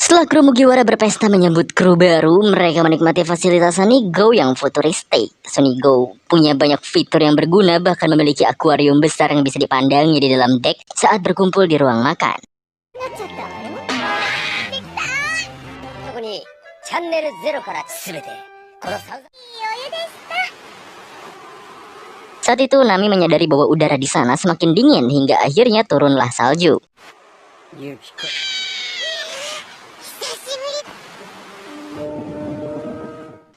Setelah kru Mugiwara berpesta menyambut kru baru, mereka menikmati fasilitas Sonigo yang futuristik. Sonigo punya banyak fitur yang berguna, bahkan memiliki akuarium besar yang bisa dipandangi di dalam deck saat berkumpul di ruang makan. Saat itu Nami menyadari bahwa udara di sana semakin dingin hingga akhirnya turunlah salju.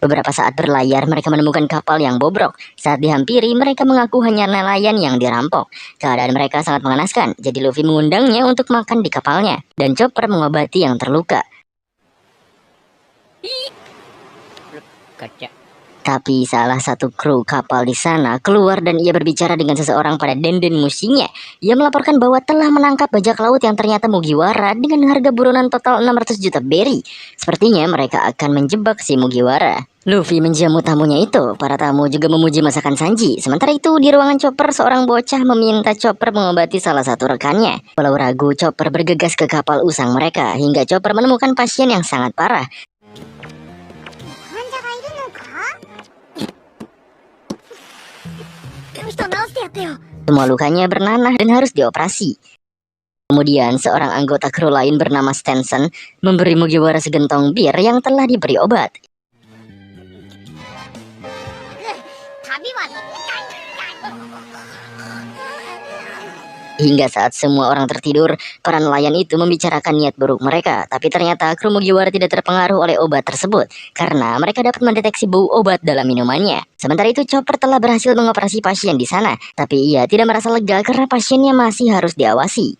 Beberapa saat berlayar, mereka menemukan kapal yang bobrok. Saat dihampiri, mereka mengaku hanya nelayan yang dirampok. Keadaan mereka sangat mengenaskan, jadi Luffy mengundangnya untuk makan di kapalnya. Dan Chopper mengobati yang terluka. Tapi salah satu kru kapal di sana keluar dan ia berbicara dengan seseorang pada Denden Mushinya. Ia melaporkan bahwa telah menangkap bajak laut yang ternyata Mugiwara dengan harga buronan total 600 juta berry. Sepertinya mereka akan menjebak si Mugiwara. Luffy menjamu tamunya itu. Para tamu juga memuji masakan Sanji. Sementara itu di ruangan Chopper, seorang bocah meminta Chopper mengobati salah satu rekannya. Walau ragu, Chopper bergegas ke kapal usang mereka hingga Chopper menemukan pasien yang sangat parah. Semua lukanya bernanah dan harus dioperasi. Kemudian seorang anggota kru lain bernama Stenson memberi Mugiwara segentong bir yang telah diberi obat. Hingga saat semua orang tertidur, para nelayan itu membicarakan niat buruk mereka. Tapi ternyata kru Mugiwara tidak terpengaruh oleh obat tersebut, karena mereka dapat mendeteksi bau obat dalam minumannya. Sementara itu Chopper telah berhasil mengoperasi pasien di sana, tapi ia tidak merasa lega karena pasiennya masih harus diawasi.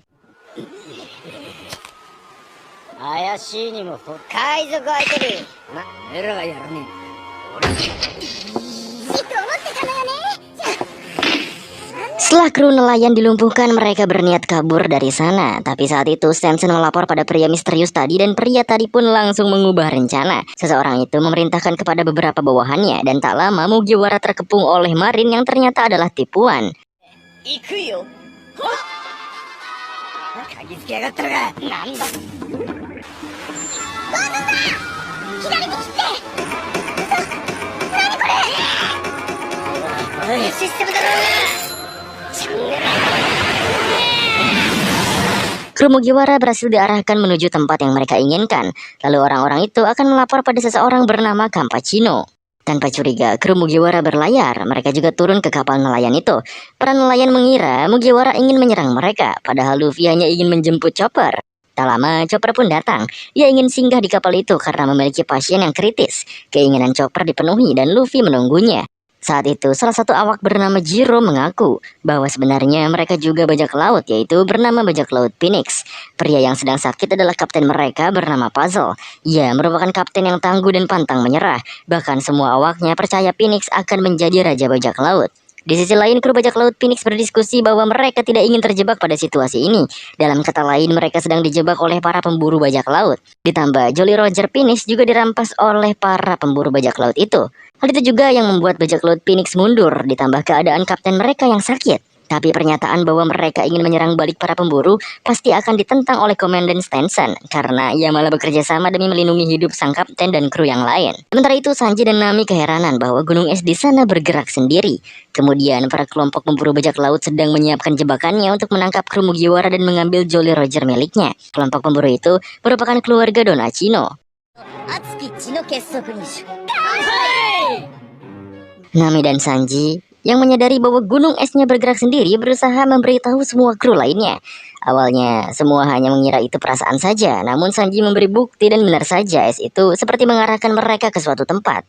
Setelah kru nelayan dilumpuhkan, mereka berniat kabur dari sana. Tapi saat itu Stenson melapor pada pria misterius tadi dan pria tadi pun langsung mengubah rencana. Seseorang itu memerintahkan kepada beberapa bawahannya dan tak lama Mugiwara terkepung oleh Marin yang ternyata adalah tipuan. Kru Mugiwara berhasil diarahkan menuju tempat yang mereka inginkan. Lalu orang-orang itu akan melapor pada seseorang bernama Kampachino. Tanpa curiga, kru Mugiwara berlayar. Mereka juga turun ke kapal nelayan itu. Para nelayan mengira Mugiwara ingin menyerang mereka, padahal Luffy hanya ingin menjemput Chopper. Tak lama, Chopper pun datang. Ia ingin singgah di kapal itu karena memiliki pasien yang kritis. Keinginan Chopper dipenuhi dan Luffy menunggunya. Saat itu, salah satu awak bernama Jiro mengaku bahwa sebenarnya mereka juga bajak laut, yaitu bernama bajak laut Phoenix. Pria yang sedang sakit adalah kapten mereka bernama Puzzle. Ia merupakan kapten yang tangguh dan pantang menyerah. Bahkan semua awaknya percaya Phoenix akan menjadi raja bajak laut. Di sisi lain, kru bajak laut Phoenix berdiskusi bahwa mereka tidak ingin terjebak pada situasi ini. Dalam kata lain, mereka sedang dijebak oleh para pemburu bajak laut. Ditambah, Jolly Roger Phoenix juga dirampas oleh para pemburu bajak laut itu. Hal itu juga yang membuat bajak laut Phoenix mundur, ditambah keadaan kapten mereka yang sakit. Tapi pernyataan bahwa mereka ingin menyerang balik para pemburu pasti akan ditentang oleh Komandan Stenson, karena ia malah bekerja sama demi melindungi hidup sang kapten dan kru yang lain. Sementara itu Sanji dan Nami keheranan bahwa gunung es di sana bergerak sendiri. Kemudian para kelompok pemburu bajak laut sedang menyiapkan jebakannya untuk menangkap kru Mugiwara dan mengambil Jolly Roger miliknya. Kelompok pemburu itu merupakan keluarga Donachino. Nami dan Sanji yang menyadari bahwa gunung esnya bergerak sendiri berusaha memberitahu semua kru lainnya. Awalnya semua hanya mengira itu perasaan saja, namun Sanji memberi bukti dan benar saja es itu seperti mengarahkan mereka ke suatu tempat.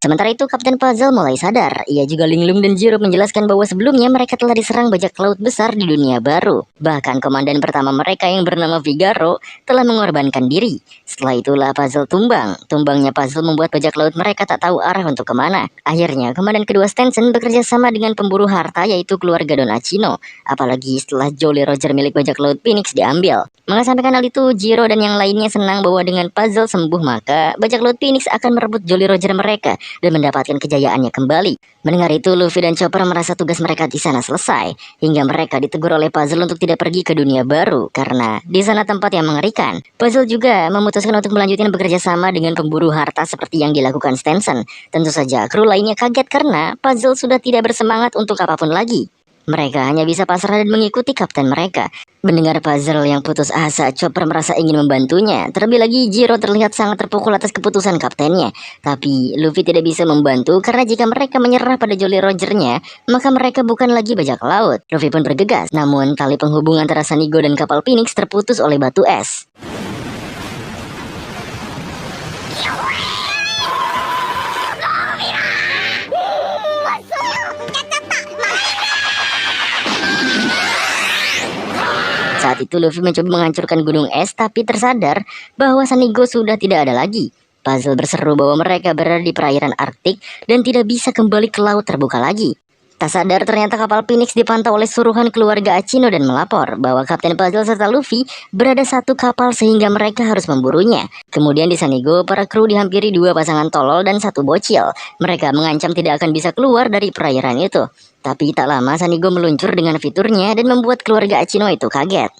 Sementara itu Kapten Puzzle mulai sadar. Ia juga linglung dan Jiro menjelaskan bahwa sebelumnya mereka telah diserang bajak laut besar di dunia baru. Bahkan komandan pertama mereka yang bernama Figaro telah mengorbankan diri. Setelah itulah Puzzle tumbang. Tumbangnya Puzzle membuat bajak laut mereka tak tahu arah untuk kemana. Akhirnya komandan kedua Stenson bekerja sama dengan pemburu harta yaitu keluarga Don Acino. Apalagi setelah Jolly Roger milik bajak laut Phoenix diambil. Mengasampaikan hal itu, Jiro dan yang lainnya senang bahwa dengan Puzzle sembuh maka bajak laut Phoenix akan merebut Jolly Roger mereka dan mendapatkan kejayaannya kembali. Mendengar itu, Luffy dan Chopper merasa tugas mereka di sana selesai, hingga mereka ditegur oleh Puzzle untuk tidak pergi ke dunia baru karena di sana tempat yang mengerikan. Puzzle juga memutuskan untuk melanjutkan bekerja sama dengan pemburu harta seperti yang dilakukan Stenson. Tentu saja, kru lainnya kaget karena Puzzle sudah tidak bersemangat untuk apapun lagi. Mereka hanya bisa pasrah dan mengikuti kapten mereka. Mendengar Puzzle yang putus asa, Chopper merasa ingin membantunya. Terlebih lagi, Jiro terlihat sangat terpukul atas keputusan kaptennya. Tapi Luffy tidak bisa membantu karena jika mereka menyerah pada Jolly Roger-nya, maka mereka bukan lagi bajak laut. Luffy pun bergegas, namun tali penghubung antara Sanigo dan kapal Phoenix terputus oleh batu es. Saat itu Luffy mencoba menghancurkan gunung es tapi tersadar bahwa Sanigo sudah tidak ada lagi. Puzzle berseru bahwa mereka berada di perairan Arktik dan tidak bisa kembali ke laut terbuka lagi. Tak sadar ternyata kapal Phoenix dipantau oleh suruhan keluarga Acino dan melapor bahwa Kapten Puzzle serta Luffy berada satu kapal sehingga mereka harus memburunya. Kemudian di Sanigo, para kru dihampiri dua pasangan tolol dan satu bocil. Mereka mengancam tidak akan bisa keluar dari perairan itu. Tapi tak lama Sanigo meluncur dengan fiturnya dan membuat keluarga Acino itu kaget.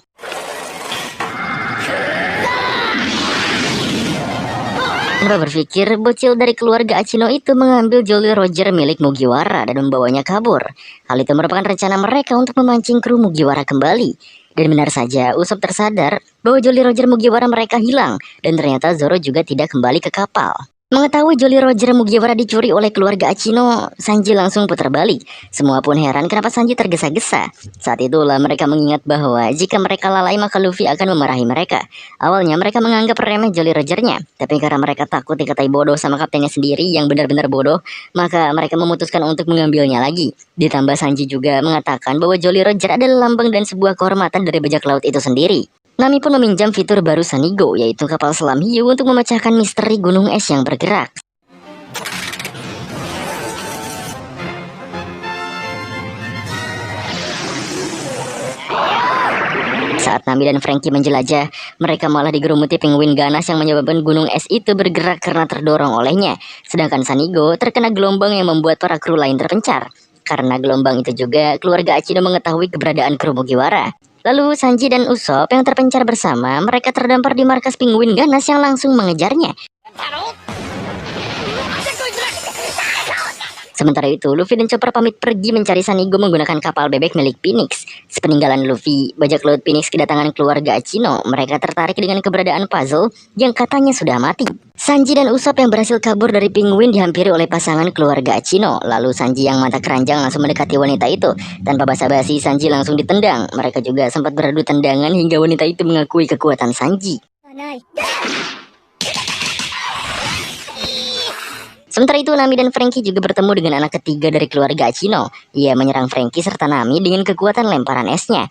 Mereka berpikir bocil dari keluarga Acino itu mengambil Jolly Roger milik Mugiwara dan membawanya kabur. Hal itu merupakan rencana mereka untuk memancing kru Mugiwara kembali. Dan benar saja, Usopp tersadar bahwa Jolly Roger Mugiwara mereka hilang dan ternyata Zoro juga tidak kembali ke kapal. Mengetahui Jolly Roger Mugiwara dicuri oleh keluarga Acino, Sanji langsung putar balik. Semua pun heran kenapa Sanji tergesa-gesa. Saat itulah mereka mengingat bahwa jika mereka lalai maka Luffy akan memarahi mereka. Awalnya mereka menganggap remeh Jolly Roger-nya, tapi karena mereka takut dikatai bodoh sama kaptennya sendiri yang benar-benar bodoh, maka mereka memutuskan untuk mengambilnya lagi. Ditambah Sanji juga mengatakan bahwa Jolly Roger adalah lambang dan sebuah kehormatan dari bajak laut itu sendiri. Nami pun meminjam fitur baru Sanigo, yaitu kapal selam hiu untuk memecahkan misteri gunung es yang bergerak. Saat Nami dan Franky menjelajah, mereka malah digerumuti penguin ganas yang menyebabkan gunung es itu bergerak karena terdorong olehnya. Sedangkan Sanigo terkena gelombang yang membuat para kru lain terpencar. Karena gelombang itu juga, keluarga Acino mengetahui keberadaan kru Mugiwara. Lalu Sanji dan Usopp yang terpencar bersama, mereka terdampar di markas penguin ganas yang langsung mengejarnya. Sementara itu, Luffy dan Chopper pamit pergi mencari Sanigo menggunakan kapal bebek milik Phoenix. Sepeninggalan Luffy, bajak laut Phoenix kedatangan keluarga Acino. Mereka tertarik dengan keberadaan Puzzle yang katanya sudah mati. Sanji dan Usopp yang berhasil kabur dari penguin dihampiri oleh pasangan keluarga Acino. Lalu Sanji yang mata keranjang langsung mendekati wanita itu. Tanpa basa-basi, Sanji langsung ditendang. Mereka juga sempat beradu tendangan hingga wanita itu mengakui kekuatan Sanji. Sementara itu, Nami dan Franky juga bertemu dengan anak ketiga dari keluarga Acino. Ia menyerang Franky serta Nami dengan kekuatan lemparan esnya.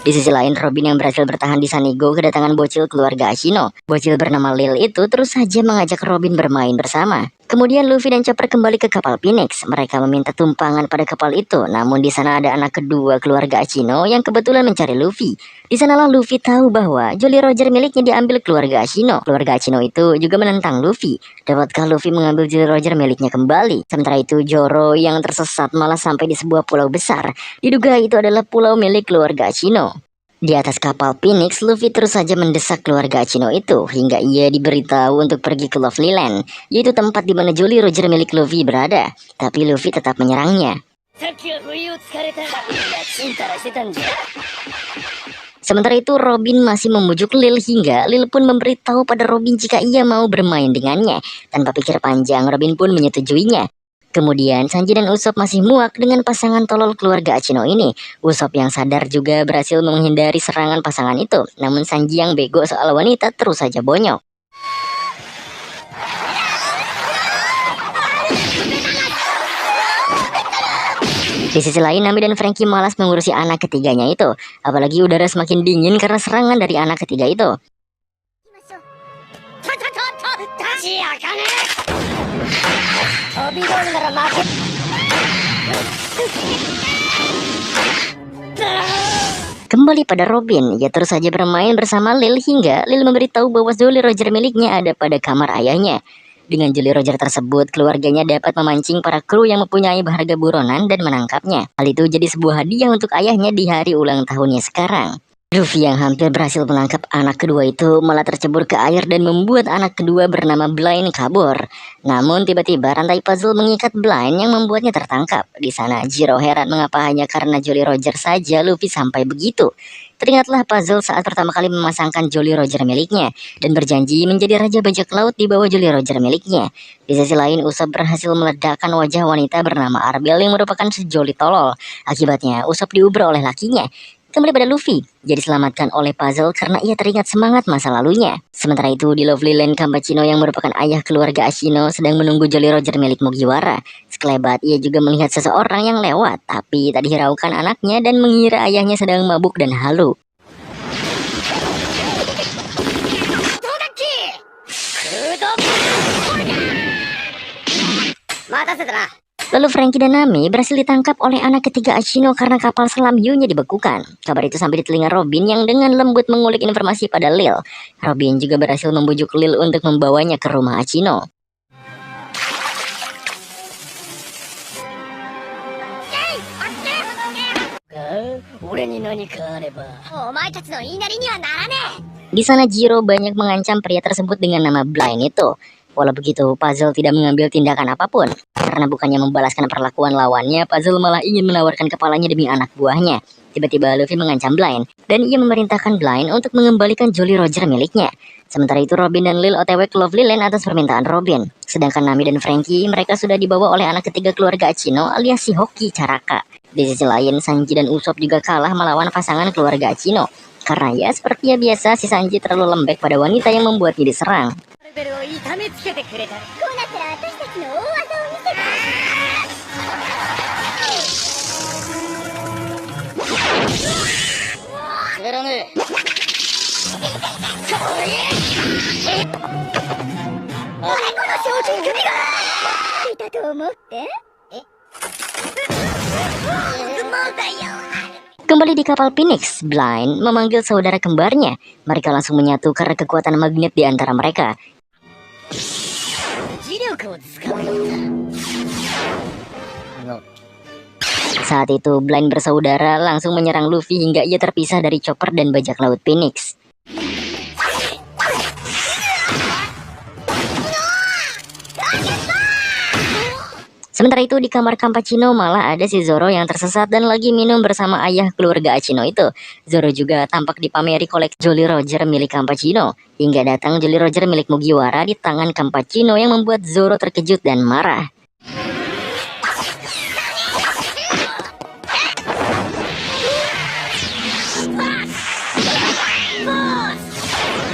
Di sisi lain, Robin yang berhasil bertahan di Sanigo kedatangan bocil keluarga Acino. Bocil bernama Lil itu terus saja mengajak Robin bermain bersama. Kemudian Luffy dan Chopper kembali ke kapal Phoenix. Mereka meminta tumpangan pada kapal itu. Namun di sana ada anak kedua keluarga Acino yang kebetulan mencari Luffy. Di sanalah Luffy tahu bahwa Jolly Roger miliknya diambil keluarga Acino. Keluarga Acino itu juga menentang Luffy. Dapatkah Luffy mengambil Jolly Roger miliknya kembali? Sementara itu Zoro yang tersesat malah sampai di sebuah pulau besar. Diduga itu adalah pulau milik keluarga Acino. Di atas kapal Phoenix, Luffy terus saja mendesak keluarga Acino itu hingga ia diberitahu untuk pergi ke Lovely Land, yaitu tempat di mana Jolly Roger milik Luffy berada. Tapi Luffy tetap menyerangnya. Sementara itu Robin masih membujuk Lil hingga Lil pun memberitahu pada Robin jika ia mau bermain dengannya. Tanpa pikir panjang, Robin pun menyetujuinya. Kemudian Sanji dan Usopp masih muak dengan pasangan tolol keluarga Acino ini. Usopp yang sadar juga berhasil menghindari serangan pasangan itu. Namun Sanji yang bego soal wanita terus saja bonyok. Di sisi lain, Nami dan Frankie malas mengurusi anak ketiganya itu. Apalagi udara semakin dingin karena serangan dari anak ketiga itu. Kembali pada Robin, ia terus saja bermain bersama Lil hingga Lil memberitahu bahwa Jolly Roger miliknya ada pada kamar ayahnya. Dengan Jolly Roger tersebut, keluarganya dapat memancing para kru yang mempunyai berharga buronan dan menangkapnya. Hal itu jadi sebuah hadiah untuk ayahnya di hari ulang tahunnya sekarang. Luffy yang hampir berhasil menangkap anak kedua itu malah tercebur ke air dan membuat anak kedua bernama Blind kabur. Namun tiba-tiba rantai puzzle mengikat Blind yang membuatnya tertangkap. Di sana Jiro heran mengapa hanya karena Jolly Roger saja Luffy sampai begitu. Teringatlah puzzle saat pertama kali memasangkan Jolly Roger miliknya dan berjanji menjadi raja bajak laut di bawah Jolly Roger miliknya. Di sisi lain, Usopp berhasil meledakkan wajah wanita bernama Arbel yang merupakan sejoli tolol. Akibatnya, Usopp diuber oleh lakinya. Kembali pada Luffy, ia diselamatkan oleh puzzle karena ia teringat semangat masa lalunya. Sementara itu di Lovely Land, Kampachino yang merupakan ayah keluarga Ashino sedang menunggu Jolly Roger milik Mugiwara. Sekelebat ia juga melihat seseorang yang lewat, tapi tak dihiraukan anaknya dan mengira ayahnya sedang mabuk dan halu. Lalu Frankie dan Nami berhasil ditangkap oleh anak ketiga Ashino karena kapal selam hiunya dibekukan. Kabar itu sampai di telinga Robin yang dengan lembut mengulik informasi pada Lil. Robin juga berhasil membujuk Lil untuk membawanya ke rumah Ashino. Di sana Jiro banyak mengancam pria tersebut dengan nama Blind itu. Walau begitu, Puzzle tidak mengambil tindakan apapun. Karena bukannya membalaskan perlakuan lawannya, Puzzle malah ingin menawarkan kepalanya demi anak buahnya. Tiba-tiba Luffy mengancam Blind, dan ia memerintahkan Blind untuk mengembalikan Jolly Roger miliknya. Sementara itu Robin dan Lil OTW ke Lovely Land atas permintaan Robin. Sedangkan Nami dan Frankie, mereka sudah dibawa oleh anak ketiga keluarga Ashino alias si Hoki Caraka. Di sisi lain, Sanji dan Usopp juga kalah melawan pasangan keluarga Ashino. Karena ya seperti biasa, si Sanji terlalu lembek pada wanita yang membuatnya diserang. Kembali di kapal Phoenix, Blind memanggil saudara kembarnya. Mereka langsung menyatu karena kekuatan magnet di antara mereka. Saat itu Blind bersaudara langsung menyerang Luffy hingga ia terpisah dari Chopper dan bajak laut Phoenix. Sementara itu di kamar Kampachino malah ada si Zoro yang tersesat dan lagi minum bersama ayah keluarga Ashino itu. Zoro juga tampak dipameri koleksi Jolly Roger milik Kampachino. Hingga datang Jolly Roger milik Mugiwara di tangan Kampachino yang membuat Zoro terkejut dan marah.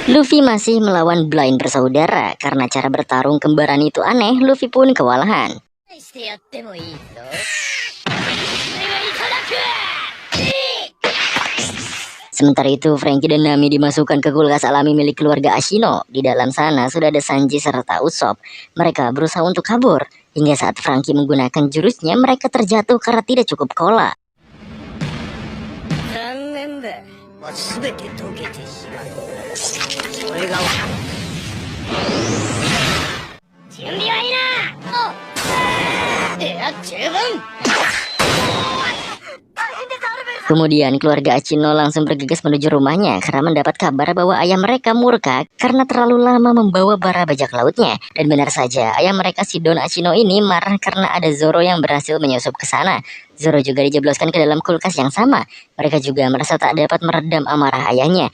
Luffy masih melawan Blind bersaudara. Karena cara bertarung kembaran itu aneh, Luffy pun kewalahan. Sementara itu Frankie dan Nami dimasukkan ke kulkas alami milik keluarga Ashino. Di dalam sana sudah ada Sanji serta Usopp. Mereka berusaha untuk kabur. Hingga saat Frankie menggunakan jurusnya, mereka terjatuh karena tidak cukup cola. Kemudian keluarga Ashino langsung bergegas menuju rumahnya karena mendapat kabar bahwa ayah mereka murka karena terlalu lama membawa bara bajak lautnya. Dan benar saja, ayah mereka si Don Ashino ini marah karena ada Zoro yang berhasil menyusup ke sana. Zoro juga dijebloskan ke dalam kulkas yang sama. Mereka juga merasa tak dapat meredam amarah ayahnya.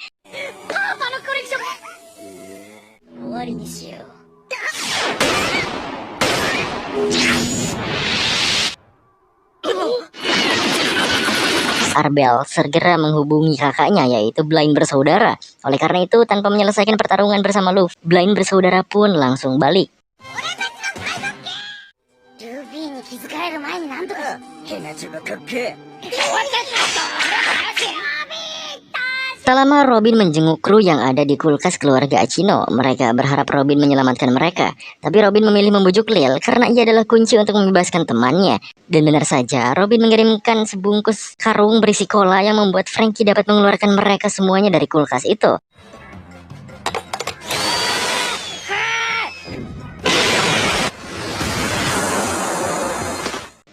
Arbel segera menghubungi kakaknya yaitu Blind bersaudara. Oleh karena itu tanpa menyelesaikan pertarungan bersama Luffy, Blind bersaudara pun langsung balik. Tak lama Robin menjenguk kru yang ada di kulkas keluarga Achino. Mereka berharap Robin menyelamatkan mereka. Tapi Robin memilih membujuk Lil karena ia adalah kunci untuk membebaskan temannya. Dan benar saja, Robin mengirimkan sebungkus karung berisi cola yang membuat Frankie dapat mengeluarkan mereka semuanya dari kulkas itu.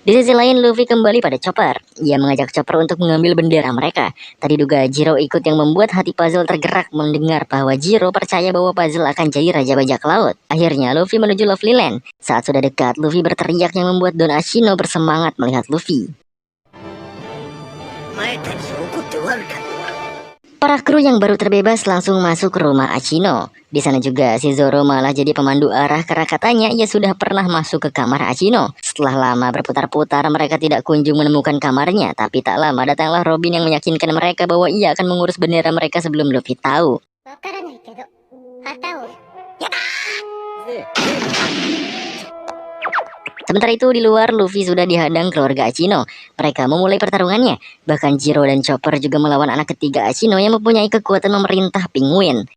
Di sisi lain, Luffy kembali pada Chopper. Ia mengajak Chopper untuk mengambil bendera mereka. Tadi duga Zero ikut yang membuat hati Puzzle tergerak mendengar bahwa Zero percaya bahwa Puzzle akan jadi Raja Bajak Laut. Akhirnya, Luffy menuju Lovely Land. Saat sudah dekat, Luffy berteriak yang membuat Don Ashino bersemangat melihat Luffy. Para kru yang baru terbebas langsung masuk ke rumah Achino. Di sana juga si Zoro malah jadi pemandu arah karena katanya ia sudah pernah masuk ke kamar Achino. Setelah lama berputar-putar mereka tidak kunjung menemukan kamarnya. Tapi tak lama datanglah Robin yang meyakinkan mereka bahwa ia akan mengurus bendera mereka sebelum Luffy tahu. Sementara itu di luar, Luffy sudah dihadang keluarga Achino. Mereka memulai pertarungannya. Bahkan Zero dan Chopper juga melawan anak ketiga Achino yang mempunyai kekuatan memerintah penguin.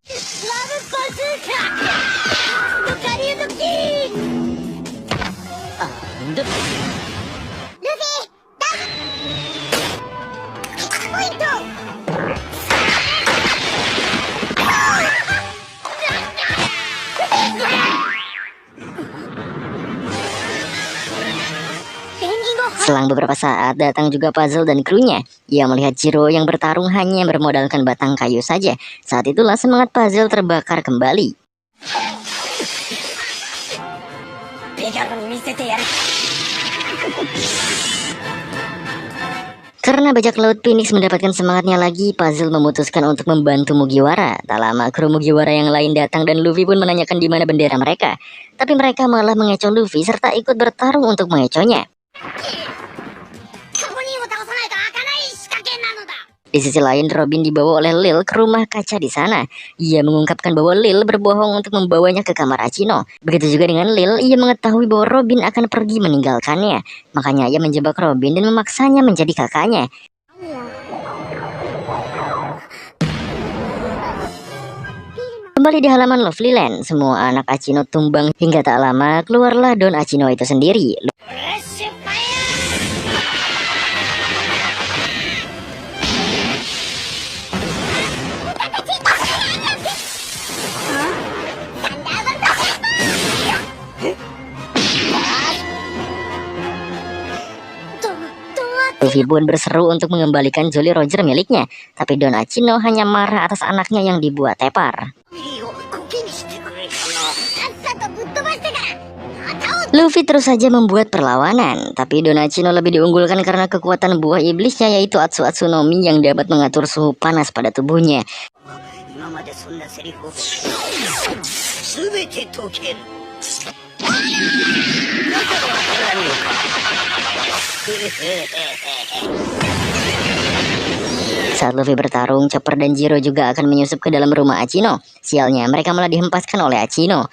Selang beberapa saat datang juga Puzzle dan krunya. Ia melihat Zero yang bertarung hanya bermodalkan batang kayu saja. Saat itulah semangat Puzzle terbakar kembali. Karena bajak laut Phoenix mendapatkan semangatnya lagi, Puzzle memutuskan untuk membantu Mugiwara. Tak lama kru Mugiwara yang lain datang dan Luffy pun menanyakan di mana bendera mereka. Tapi mereka malah mengecoh Luffy serta ikut bertarung untuk mengecohnya. Di sisi lain, Robin dibawa oleh Lil ke rumah kaca di sana. Ia mengungkapkan bahwa Lil berbohong untuk membawanya ke kamar Achino. Begitu juga dengan Lil, ia mengetahui bahwa Robin akan pergi meninggalkannya. Makanya ia menjebak Robin dan memaksanya menjadi kakaknya. Kembali di halaman Lovely Land, semua anak Achino tumbang hingga tak lama keluarlah Don Achino itu sendiri. Luffy pun berseru untuk mengembalikan Jolly Roger miliknya, tapi Don Achino hanya marah atas anaknya yang dibuat tepar. Luffy terus saja membuat perlawanan, tapi Don Achino lebih diunggulkan karena kekuatan buah iblisnya yaitu Atsu Atsunomi yang dapat mengatur suhu panas pada tubuhnya. Saat Luffy bertarung, Chopper dan Zero juga akan menyusup ke dalam rumah Achino. Sialnya, mereka malah dihempaskan oleh Achino.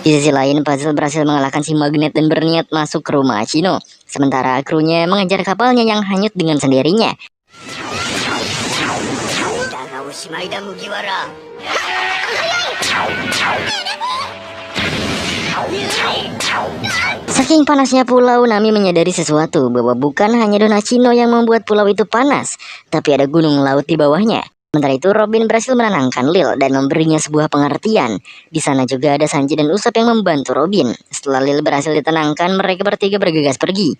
Di sisi lain, Puzzle berhasil mengalahkan si Magnet dan berniat masuk ke rumah Achino. Sementara krunya mengejar kapalnya yang hanyut dengan sendirinya. Saking panasnya pulau, Nami menyadari sesuatu, bahwa bukan hanya Don Achino yang membuat pulau itu panas, tapi ada gunung laut di bawahnya. Sementara itu Robin berhasil menenangkan Lil dan memberinya sebuah pengertian. Di sana juga ada Sanji dan Usopp yang membantu Robin. Setelah Lil berhasil ditenangkan, mereka bertiga bergegas pergi.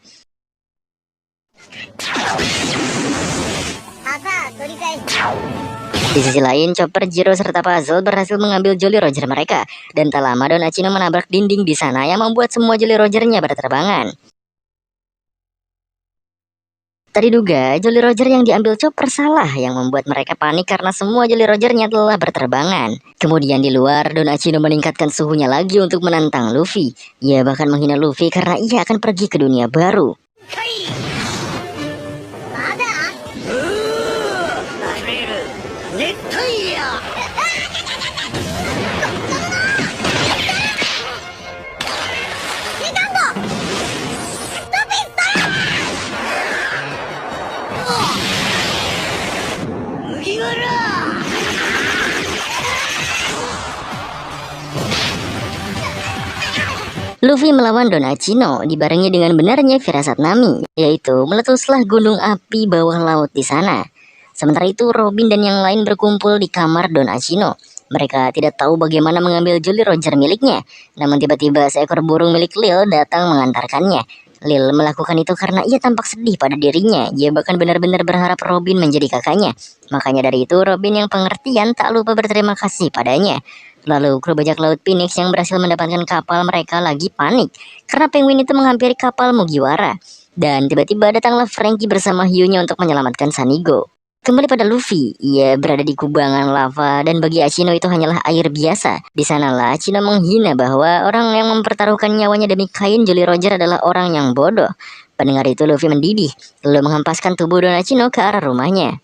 Di sisi lain, Chopper, Zero serta Puzzle berhasil mengambil Jolly Roger mereka. Dan tak lama Don Achino menabrak dinding di sana yang membuat semua Jolly Rogernya berterbangan. Tadi duga Jolly Roger yang diambil Chopper salah, yang membuat mereka panik karena semua Jolly Rogernya telah berterbangan. Kemudian di luar, Don Achino meningkatkan suhunya lagi untuk menantang Luffy. Ia bahkan menghina Luffy karena ia akan pergi ke dunia baru. Luffy melawan Don Achino dibarengi dengan benarnya firasat Nami, yaitu meletuslah gunung api bawah laut di sana. Sementara itu Robin dan yang lain berkumpul di kamar Don Achino. Mereka tidak tahu bagaimana mengambil Jolly Roger miliknya, namun tiba-tiba seekor burung milik Lil datang mengantarkannya. Lil melakukan itu karena ia tampak sedih pada dirinya. Ia bahkan benar-benar berharap Robin menjadi kakaknya. Makanya dari itu Robin yang pengertian tak lupa berterima kasih padanya. Lalu kru bajak laut Phoenix yang berhasil mendapatkan kapal mereka lagi panik karena penguin itu menghampiri kapal Mugiwara. Dan tiba-tiba datanglah Franky bersama hiunya untuk menyelamatkan Sanigo. Kembali pada Luffy, ia berada di kubangan lava dan bagi Achino itu hanyalah air biasa. Di sanalah Achino menghina bahwa orang yang mempertaruhkan nyawanya demi kain Jolly Roger adalah orang yang bodoh. Pendengar itu Luffy mendidih, lalu menghempaskan tubuh Don Achino ke arah rumahnya.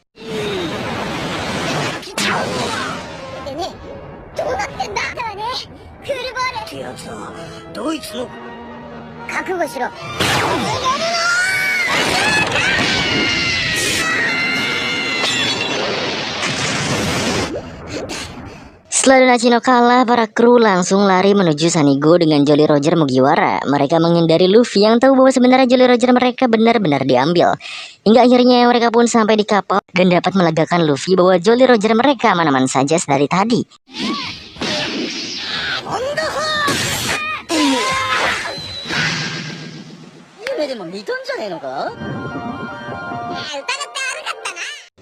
覚悟しろ。 Setelah Don Achino kalah, para kru langsung lari menuju Sanigo dengan Jolly Roger Mugiwara. Mereka menghindari Luffy yang tahu bahwa sebenarnya Jolly Roger mereka benar-benar diambil. Hingga akhirnya mereka pun sampai di kapal dan dapat melegakan Luffy bahwa Jolly Roger mereka aman-aman saja sedari tadi.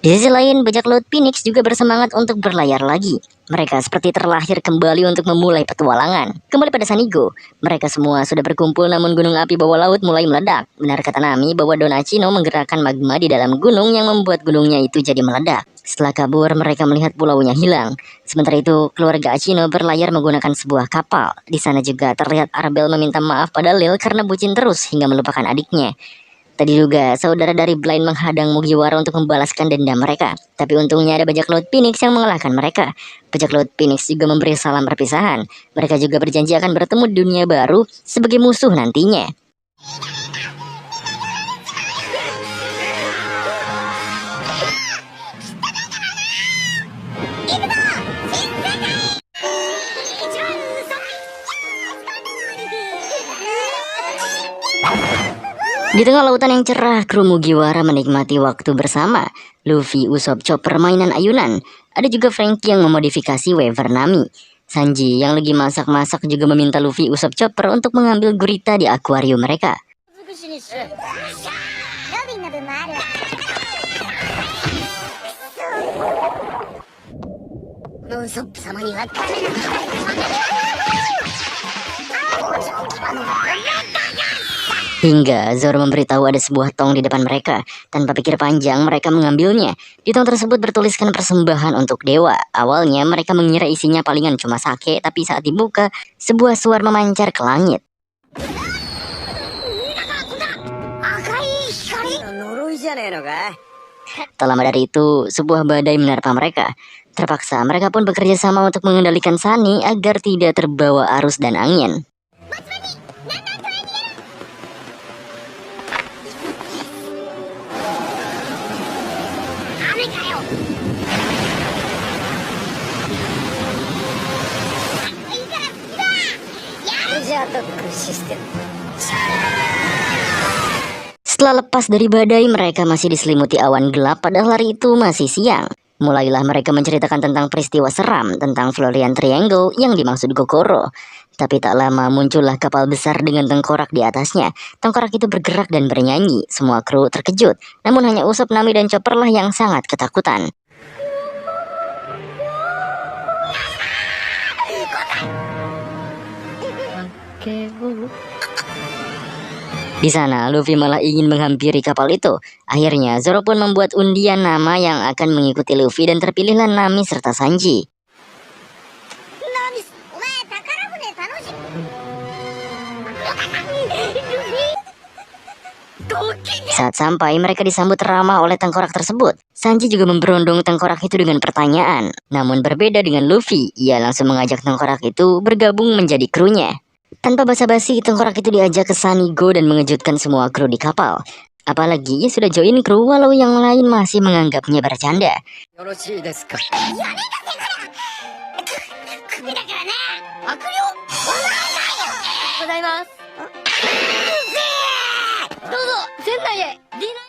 Di sisi lain, bajak laut Phoenix juga bersemangat untuk berlayar lagi. Mereka seperti terlahir kembali untuk memulai petualangan. Kembali pada Sanigo, mereka semua sudah berkumpul namun gunung api bawah laut mulai meledak. Benar kata Nami bahwa Don Achino menggerakkan magma di dalam gunung yang membuat gunungnya itu jadi meledak. Setelah kabur, mereka melihat pulaunya hilang. Sementara itu, keluarga Achino berlayar menggunakan sebuah kapal. Di sana juga terlihat Arbel meminta maaf pada Lil karena bucin terus hingga melupakan adiknya. Tadi juga saudara dari Blind menghadang Mugiwara untuk membalaskan dendam mereka. Tapi untungnya ada bajak laut Phoenix yang mengalahkan mereka. Bajak laut Phoenix juga memberi salam perpisahan. Mereka juga berjanji akan bertemu di dunia baru sebagai musuh nantinya. Di tengah lautan yang cerah, kru Mugiwara menikmati waktu bersama. Luffy, Usopp, Chopper mainan ayunan. Ada juga Franky yang memodifikasi waver Nami. Sanji yang lagi masak-masak juga meminta Luffy, Usopp, Chopper untuk mengambil gurita di akuarium mereka. Hingga Zoro memberitahu ada sebuah tong di depan mereka. Tanpa pikir panjang, mereka mengambilnya. Di tong tersebut bertuliskan persembahan untuk dewa. Awalnya mereka mengira isinya palingan cuma sake, tapi saat dibuka, sebuah suar memancar ke langit. Tak lama dari itu, sebuah badai menerpa mereka. Terpaksa mereka pun bekerja sama untuk mengendalikan Sunny agar tidak terbawa arus dan angin. Setelah lepas dari badai, mereka masih diselimuti awan gelap padahal hari itu masih siang. Mulailah mereka menceritakan tentang peristiwa seram tentang Florian Triangle yang dimaksud Gokoro. Tapi tak lama muncullah kapal besar dengan tengkorak di atasnya. Tengkorak itu bergerak dan bernyanyi. Semua kru terkejut. Namun hanya Usopp, Nami, dan Chopper lah yang sangat ketakutan. Di sana, Luffy malah ingin menghampiri kapal itu. Akhirnya, Zoro pun membuat undian nama yang akan mengikuti Luffy dan terpilihlah Nami serta Sanji. Saat sampai, mereka disambut ramah oleh tengkorak tersebut. Sanji juga memberondong tengkorak itu dengan pertanyaan. Namun berbeda dengan Luffy, ia langsung mengajak tengkorak itu bergabung menjadi krunya. Tanpa basa-basi, tengkorak itu diajak ke Sunny Go dan mengejutkan semua kru di kapal. Apalagi ia sudah join kru walau yang lain masih menganggapnya bercanda.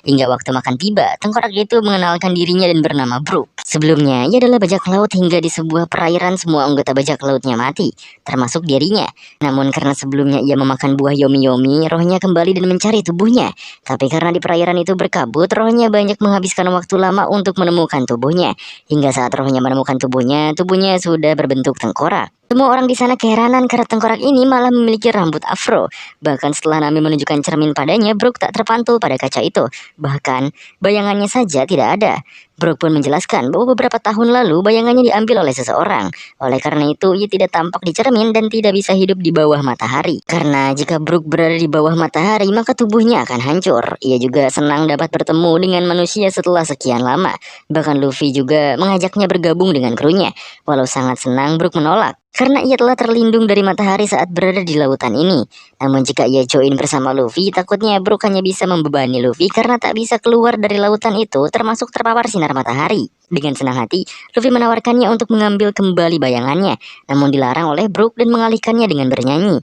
Hingga waktu makan tiba, tengkorak itu mengenalkan dirinya dan bernama Brook. Sebelumnya, ia adalah bajak laut hingga di sebuah perairan semua anggota bajak lautnya mati, termasuk dirinya. Namun karena sebelumnya ia memakan buah yomi-yomi, rohnya kembali dan mencari tubuhnya. Tapi karena di perairan itu berkabut, rohnya banyak menghabiskan waktu lama untuk menemukan tubuhnya. Hingga saat rohnya menemukan tubuhnya sudah berbentuk tengkorak. Semua orang di sana keheranan karena tengkorak ini malah memiliki rambut afro. Bahkan setelah Nami menunjukkan cermin padanya, Brook tak terpantul pada kaca itu. Bahkan bayangannya saja tidak ada. Brook pun menjelaskan bahwa beberapa tahun lalu bayangannya diambil oleh seseorang. Oleh karena itu ia tidak tampak di cermin dan tidak bisa hidup di bawah matahari. Karena jika Brook berada di bawah matahari maka tubuhnya akan hancur. Ia juga senang dapat bertemu dengan manusia setelah sekian lama. Bahkan Luffy juga mengajaknya bergabung dengan krunya. Walau sangat senang, Brook menolak karena ia telah terlindung dari matahari saat berada di lautan ini. Namun jika ia join bersama Luffy, takutnya Brook hanya bisa membebani Luffy karena tak bisa keluar dari lautan itu termasuk terpapar sinar matahari. Dengan senang hati, Luffy menawarkannya untuk mengambil kembali bayangannya, namun dilarang oleh Brook dan mengalihkannya dengan bernyanyi.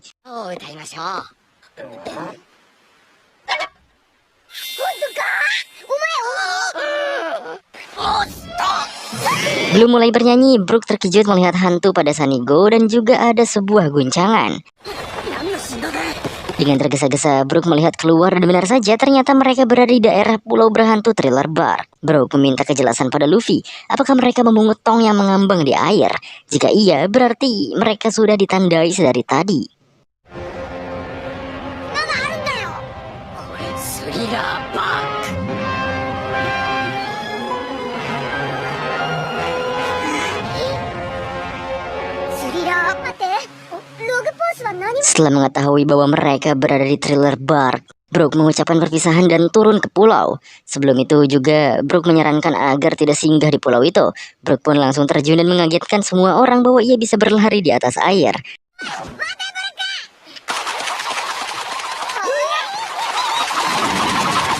Belum mulai bernyanyi, Brook terkejut melihat hantu pada Sunny Go dan juga ada sebuah guncangan. Dengan tergesa-gesa, Brook melihat keluar dan benar saja ternyata mereka berada di daerah pulau berhantu Thriller Bark. Brook meminta kejelasan pada Luffy, apakah mereka memungut tong yang mengambang di air? Jika iya, berarti mereka sudah ditandai sedari tadi. Setelah mengetahui bahwa mereka berada di Thriller Bark, Brook mengucapkan perpisahan dan turun ke pulau. Sebelum itu juga Brook menyarankan agar tidak singgah di pulau itu. Brook pun langsung terjun dan mengagetkan semua orang bahwa ia bisa berlari di atas air.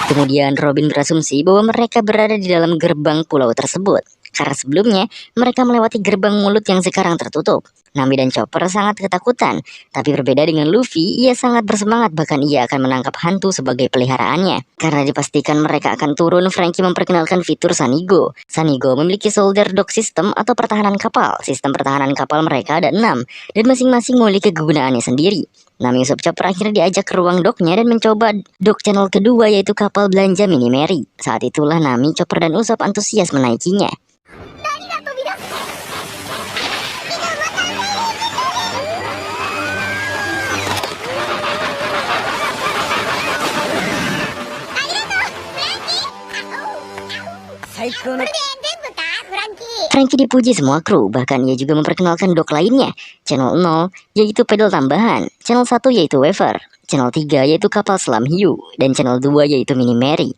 Kemudian Robin berasumsi bahwa mereka berada di dalam gerbang pulau tersebut. Karena sebelumnya mereka melewati gerbang mulut yang sekarang tertutup. Nami dan Chopper sangat ketakutan, tapi berbeda dengan Luffy, ia sangat bersemangat bahkan ia akan menangkap hantu sebagai peliharaannya. Karena dipastikan mereka akan turun, Franky memperkenalkan fitur Sunny Go. Sunny Go memiliki soldier dock system atau pertahanan kapal. Sistem pertahanan kapal mereka ada 6, dan masing-masing memiliki kegunaannya sendiri. Nami Usopp Chopper akhirnya diajak ke ruang docknya dan mencoba dock channel kedua yaitu kapal belanja Mini Mary. Saat itulah Nami, Chopper dan Usopp antusias menaikinya. Franky dipuji semua kru, bahkan ia juga memperkenalkan dock lainnya. Channel 0 yaitu pedal tambahan, channel 1 yaitu wafer, channel 3 yaitu kapal selam hiu, dan channel 2 yaitu Mini Mary.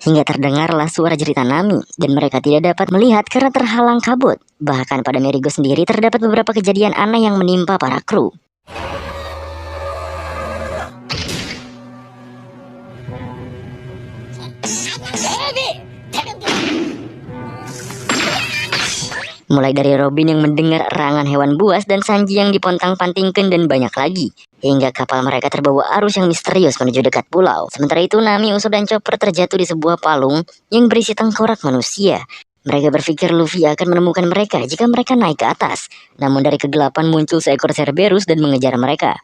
Hingga terdengarlah suara jeritan Nami, dan mereka tidak dapat melihat karena terhalang kabut. Bahkan pada Merigo sendiri terdapat beberapa kejadian aneh yang menimpa para kru. Mulai dari Robin yang mendengar erangan hewan buas dan Sanji yang dipontang-pantingkan dan banyak lagi. Hingga kapal mereka terbawa arus yang misterius menuju dekat pulau. Sementara itu Nami, Usopp dan Chopper terjatuh di sebuah palung yang berisi tengkorak manusia. Mereka berpikir Luffy akan menemukan mereka jika mereka naik ke atas. Namun dari kegelapan muncul seekor Cerberus dan mengejar mereka.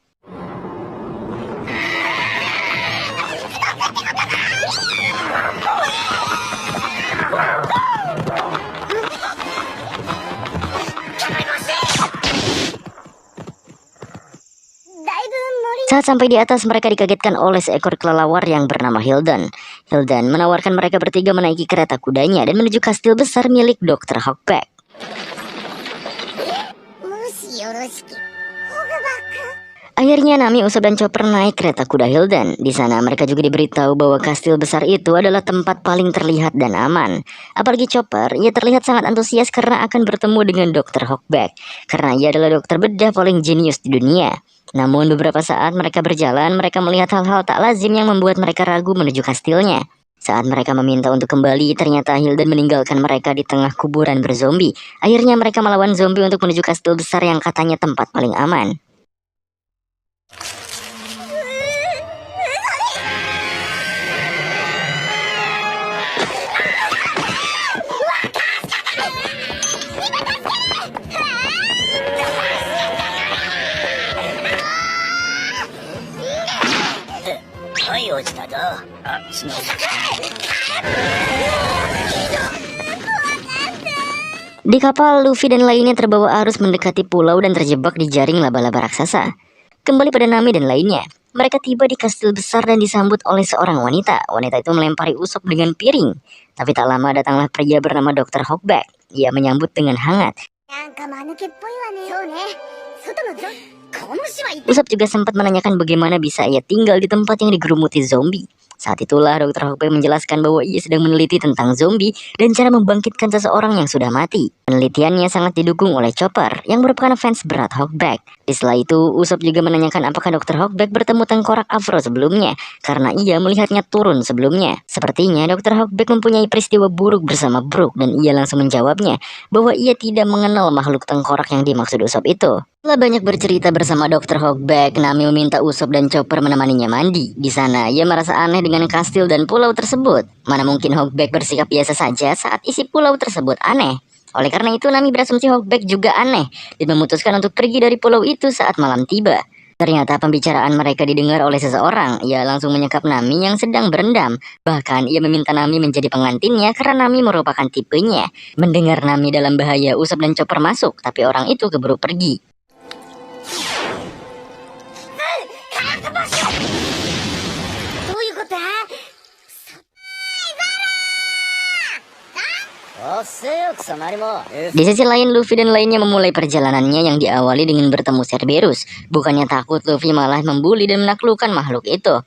Saat sampai di atas, mereka dikagetkan oleh seekor kelelawar yang bernama Hilden. Hilden menawarkan mereka bertiga menaiki kereta kudanya dan menuju kastil besar milik Dr. Hawkback. Akhirnya Nami, Usopp, dan Chopper naik kereta kuda Hilden. Di sana mereka juga diberitahu bahwa kastil besar itu adalah tempat paling terlihat dan aman. Apalagi Chopper, ia terlihat sangat antusias karena akan bertemu dengan Dr. Hawkback. Karena ia adalah dokter bedah paling jenius di dunia. Namun beberapa saat mereka berjalan, mereka melihat hal-hal tak lazim yang membuat mereka ragu menuju kastilnya. Saat mereka meminta untuk kembali, ternyata Hilden meninggalkan mereka di tengah kuburan berzombie. Akhirnya mereka melawan zombie untuk menuju kastil besar yang katanya tempat paling aman. Di kapal, Luffy dan lainnya terbawa arus mendekati pulau dan terjebak di jaring laba-laba raksasa. Kembali pada Nami dan lainnya, mereka tiba di kastil besar dan disambut oleh seorang wanita. Wanita itu melempari Usopp dengan piring. Tapi tak lama datanglah pria bernama Dr. Hawkback. Ia menyambut dengan hangat. Usopp juga sempat menanyakan bagaimana bisa ia tinggal di tempat yang digerumuti zombie. Saat itulah Dr. Hawkback menjelaskan bahwa ia sedang meneliti tentang zombie dan cara membangkitkan seseorang yang sudah mati. Penelitiannya sangat didukung oleh Chopper yang merupakan fans berat Hawkback. Setelah itu, Usopp juga menanyakan apakah Dr. Hawkback bertemu tengkorak Afro sebelumnya, karena ia melihatnya turun sebelumnya. Sepertinya Dr. Hawkback mempunyai peristiwa buruk bersama Brook, dan ia langsung menjawabnya bahwa ia tidak mengenal makhluk tengkorak yang dimaksud Usopp itu. Setelah banyak bercerita bersama Dr. Hawkback, Nami meminta Usopp dan Chopper menemaninya mandi. Di sana, ia merasa aneh dengan kastil dan pulau tersebut. Mana mungkin Hawkback bersikap biasa saja saat isi pulau tersebut aneh. Oleh karena itu, Nami berasumsi Hawkback juga aneh dan memutuskan untuk pergi dari pulau itu saat malam tiba. Ternyata pembicaraan mereka didengar oleh seseorang. Ia langsung menyekap Nami yang sedang berendam. Bahkan ia meminta Nami menjadi pengantinnya karena Nami merupakan tipenya. Mendengar Nami dalam bahaya, Usopp dan Chopper masuk, tapi orang itu keburu pergi. Di sisi lain, Luffy dan lainnya memulai perjalanannya yang diawali dengan bertemu Cerberus. Bukannya takut, Luffy malah membuli dan menaklukkan makhluk itu.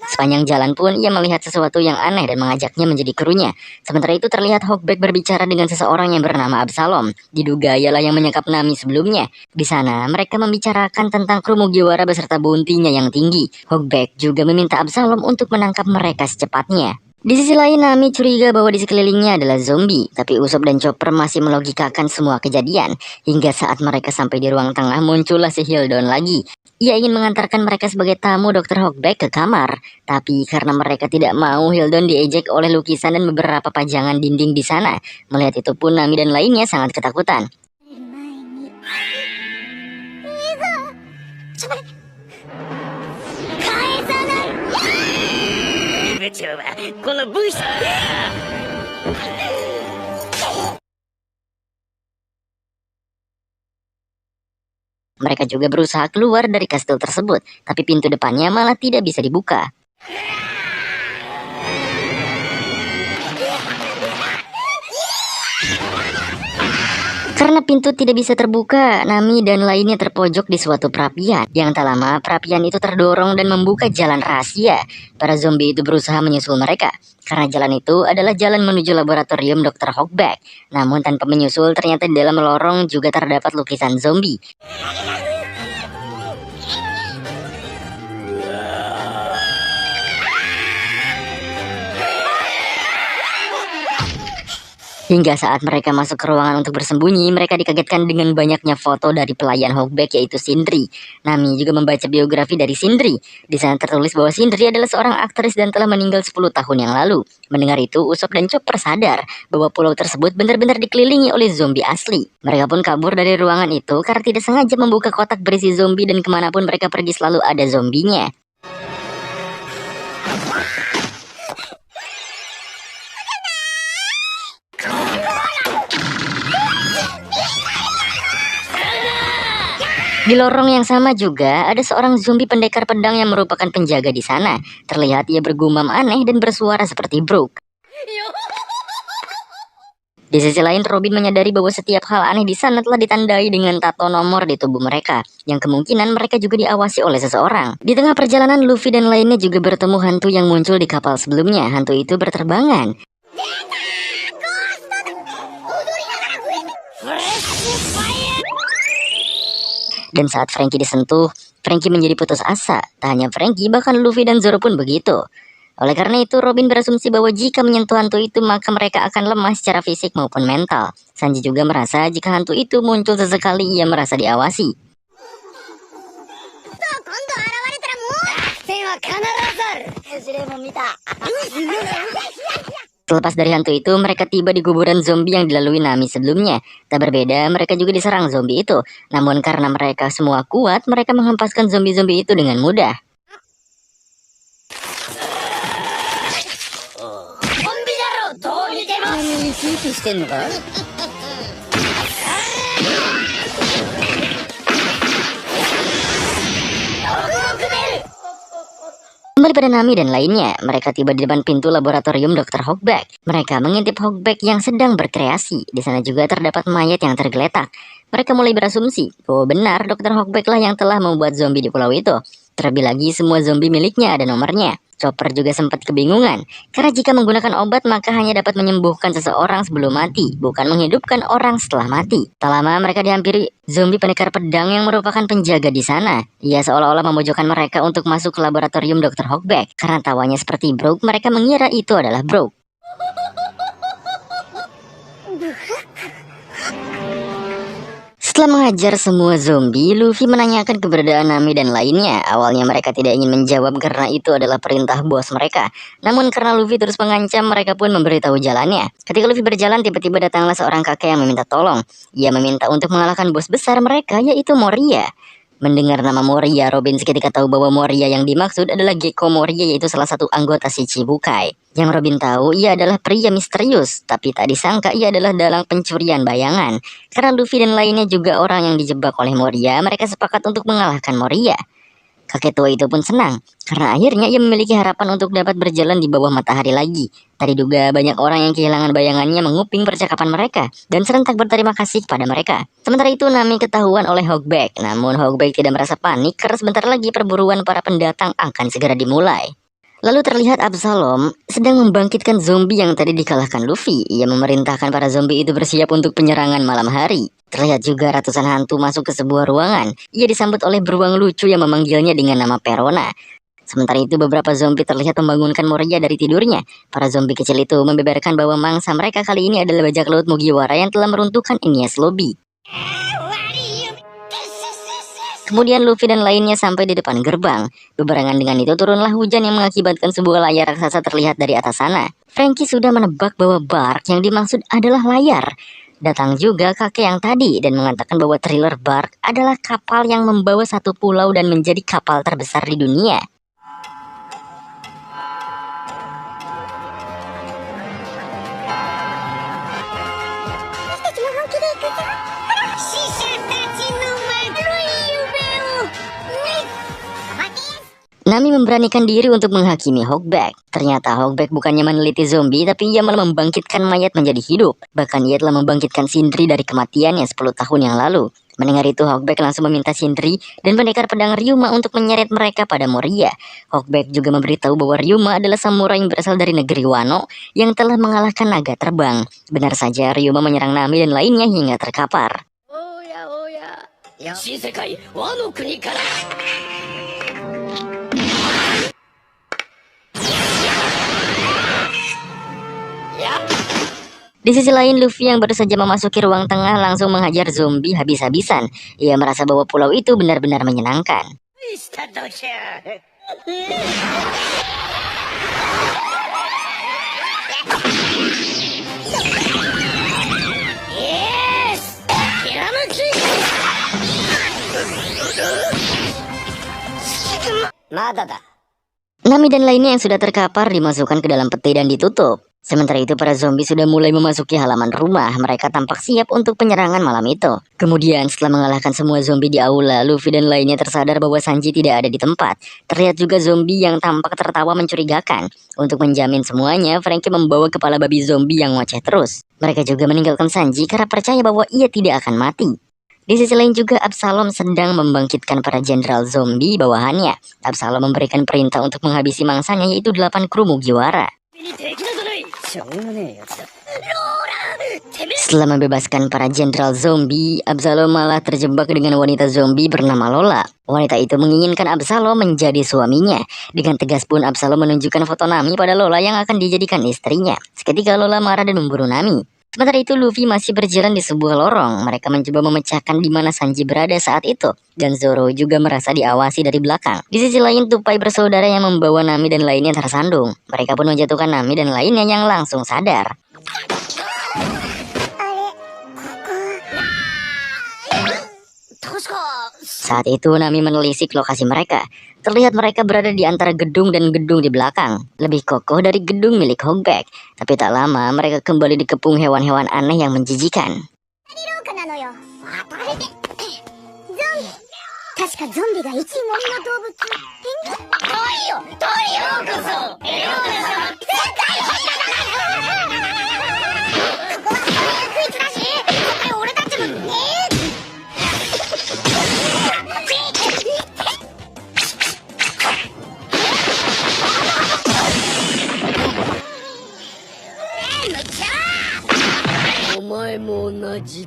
Sepanjang jalan pun ia melihat sesuatu yang aneh dan mengajaknya menjadi krunya. Sementara itu terlihat Hawkback berbicara dengan seseorang yang bernama Absalom. Diduga ialah yang menyekap Nami sebelumnya. Di sana mereka membicarakan tentang kru Mugiwara beserta bounty-nya yang tinggi. Hawkback juga meminta Absalom untuk menangkap mereka secepatnya. Di sisi lain, Nami curiga bahwa di sekelilingnya adalah zombie. Tapi Usopp dan Chopper masih melogikakan semua kejadian. Hingga saat mereka sampai di ruang tengah, muncullah si Hildon lagi. Ia ingin mengantarkan mereka sebagai tamu Dr. Hawkback ke kamar. Tapi karena mereka tidak mau, Hildon diejek oleh lukisan dan beberapa pajangan dinding di sana. Melihat itu pun Nami dan lainnya sangat ketakutan. Mereka juga berusaha keluar dari kastil tersebut, tapi pintu depannya malah tidak bisa dibuka. Karena pintu tidak bisa terbuka, Nami dan lainnya terpojok di suatu perapian. Yang tak lama, perapian itu terdorong dan membuka jalan rahasia. Para zombie itu berusaha menyusul mereka. Karena jalan itu adalah jalan menuju laboratorium Dr. Hawkback. Namun tanpa menyusul, ternyata di dalam lorong juga terdapat lukisan zombie. Hingga saat mereka masuk ke ruangan untuk bersembunyi, mereka dikagetkan dengan banyaknya foto dari pelayan Hawkback, yaitu Sindri. Nami juga membaca biografi dari Sindri. Di sana tertulis bahwa Sindri adalah seorang aktris dan telah meninggal 10 tahun yang lalu. Mendengar itu, Usopp dan Chopper sadar bahwa pulau tersebut benar-benar dikelilingi oleh zombie asli. Mereka pun kabur dari ruangan itu karena tidak sengaja membuka kotak berisi zombie, dan kemanapun mereka pergi selalu ada zombinya. Di lorong yang sama juga ada seorang zombie pendekar pedang yang merupakan penjaga di sana. Terlihat ia bergumam aneh dan bersuara seperti Brook. Di sisi lain, Robin menyadari bahwa setiap hal aneh di sana telah ditandai dengan tato nomor di tubuh mereka, yang kemungkinan mereka juga diawasi oleh seseorang. Di tengah perjalanan, Luffy dan lainnya juga bertemu hantu yang muncul di kapal sebelumnya. Hantu itu berterbangan. Dan saat Frankie disentuh, Frankie menjadi putus asa. Tak hanya Frankie, bahkan Luffy dan Zoro pun begitu. Oleh karena itu, Robin berasumsi bahwa jika menyentuh hantu itu, maka mereka akan lemah secara fisik maupun mental. Sanji juga merasa jika hantu itu muncul sesekali, ia merasa diawasi. Terlepas dari hantu itu, mereka tiba di kuburan zombie yang dilalui Nami sebelumnya. Tak berbeda, mereka juga diserang zombie itu. Namun karena mereka semua kuat, mereka menghempaskan zombie-zombie itu dengan mudah. Kembali pada Nami dan lainnya, mereka tiba di depan pintu laboratorium Dr. Hogback. Mereka mengintip Hogback yang sedang berkreasi. Di sana juga terdapat mayat yang tergeletak. Mereka mulai berasumsi bahwa benar Dr. Hogback lah yang telah membuat zombie di pulau itu. Terlebih lagi semua zombie miliknya ada nomornya. Chopper juga sempat kebingungan, karena jika menggunakan obat maka hanya dapat menyembuhkan seseorang sebelum mati, bukan menghidupkan orang setelah mati. Tak lama mereka dihampiri zombie pendekar pedang yang merupakan penjaga di sana. Ia seolah-olah memojokkan mereka untuk masuk ke laboratorium Dr. Hogback. Karena tawanya seperti Brook, mereka mengira itu adalah Brook. Setelah menghajar semua zombie, Luffy menanyakan keberadaan Nami dan lainnya. Awalnya mereka tidak ingin menjawab karena itu adalah perintah bos mereka. Namun karena Luffy terus mengancam, mereka pun memberitahu jalannya. Ketika Luffy berjalan, tiba-tiba datanglah seorang kakek yang meminta tolong. Ia meminta untuk mengalahkan bos besar mereka, yaitu Moria. Mendengar nama Moria, Robin seketika tahu bahwa Moria yang dimaksud adalah Gekko Moria, yaitu salah satu anggota Shichibukai. Yang Robin tahu, ia adalah pria misterius, tapi tak disangka ia adalah dalang pencurian bayangan. Karena Luffy dan lainnya juga orang yang dijebak oleh Moria, mereka sepakat untuk mengalahkan Moria. Kakek tua itu pun senang, karena akhirnya ia memiliki harapan untuk dapat berjalan di bawah matahari lagi. Tadi juga banyak orang yang kehilangan bayangannya menguping percakapan mereka, dan serentak berterima kasih kepada mereka. Sementara itu Nami ketahuan oleh Hogback, namun Hogback tidak merasa panik karena sebentar lagi perburuan para pendatang akan segera dimulai. Lalu terlihat Absalom sedang membangkitkan zombie yang tadi dikalahkan Luffy. Ia memerintahkan para zombie itu bersiap untuk penyerangan malam hari. Terlihat juga ratusan hantu masuk ke sebuah ruangan. Ia disambut oleh beruang lucu yang memanggilnya dengan nama Perona. Sementara itu beberapa zombie terlihat membangunkan Moria dari tidurnya. Para zombie kecil itu membeberkan bahwa mangsa mereka kali ini adalah bajak laut Mugiwara yang telah meruntuhkan Enies Lobby. Kemudian Luffy dan lainnya sampai di depan gerbang. Bebarengan dengan itu turunlah hujan yang mengakibatkan sebuah layar raksasa terlihat dari atas sana. Frankie sudah menebak bahwa bark yang dimaksud adalah layar. Datang juga kakek yang tadi dan mengatakan bahwa Thriller Bark adalah kapal yang membawa satu pulau dan menjadi kapal terbesar di dunia. Nami memberanikan diri untuk menghakimi Hogback. Ternyata Hogback bukannya meneliti zombie, tapi ia malah membangkitkan mayat menjadi hidup. Bahkan ia telah membangkitkan Sindri dari kematiannya 10 tahun yang lalu. Mendengar itu, Hogback langsung meminta Sindri dan pendekar pedang Ryuma untuk menyeret mereka pada Moria. Hogback juga memberitahu bahwa Ryuma adalah samurai yang berasal dari negeri Wano yang telah mengalahkan naga terbang. Benar saja, Ryuma menyerang Nami dan lainnya hingga terkapar. Di sisi lain, Luffy yang baru saja memasuki ruang tengah langsung menghajar zombie habis-habisan. Ia merasa bahwa pulau itu benar-benar menyenangkan. Nami dan lainnya yang sudah terkapar dimasukkan ke dalam peti dan ditutup. Sementara itu para zombie sudah mulai memasuki halaman rumah. Mereka tampak siap untuk penyerangan malam itu. Kemudian setelah mengalahkan semua zombie di aula, Luffy dan lainnya tersadar bahwa Sanji tidak ada di tempat. Terlihat juga zombie yang tampak tertawa mencurigakan. Untuk menjamin semuanya, Franky membawa kepala babi zombie yang ngoceh terus. Mereka juga meninggalkan Sanji karena percaya bahwa ia tidak akan mati. Di sisi lain juga Absalom sedang membangkitkan para jenderal zombie bawahannya. Absalom memberikan perintah untuk menghabisi mangsanya yaitu 8 kru Mugiwara. Setelah membebaskan para jenderal zombie, Absalom malah terjebak dengan wanita zombie bernama Lola. Wanita itu menginginkan Absalom menjadi suaminya. Dengan tegas pun Absalom menunjukkan foto Nami pada Lola yang akan dijadikan istrinya. Seketika Lola marah dan memburu Nami. Sementara itu Luffy masih berjalan di sebuah lorong. Mereka mencoba memecahkan di mana Sanji berada saat itu. Dan Zoro juga merasa diawasi dari belakang. Di sisi lain Tupai bersaudara yang membawa Nami dan lainnya tersandung. Mereka pun menjatuhkan Nami dan lainnya yang langsung sadar. Saat itu Nami menelisik lokasi mereka. Terlihat mereka berada di antara gedung dan gedung di belakang. Lebih kokoh dari gedung milik Hogback. Tapi tak lama mereka kembali dikepung hewan-hewan aneh yang menjijikan.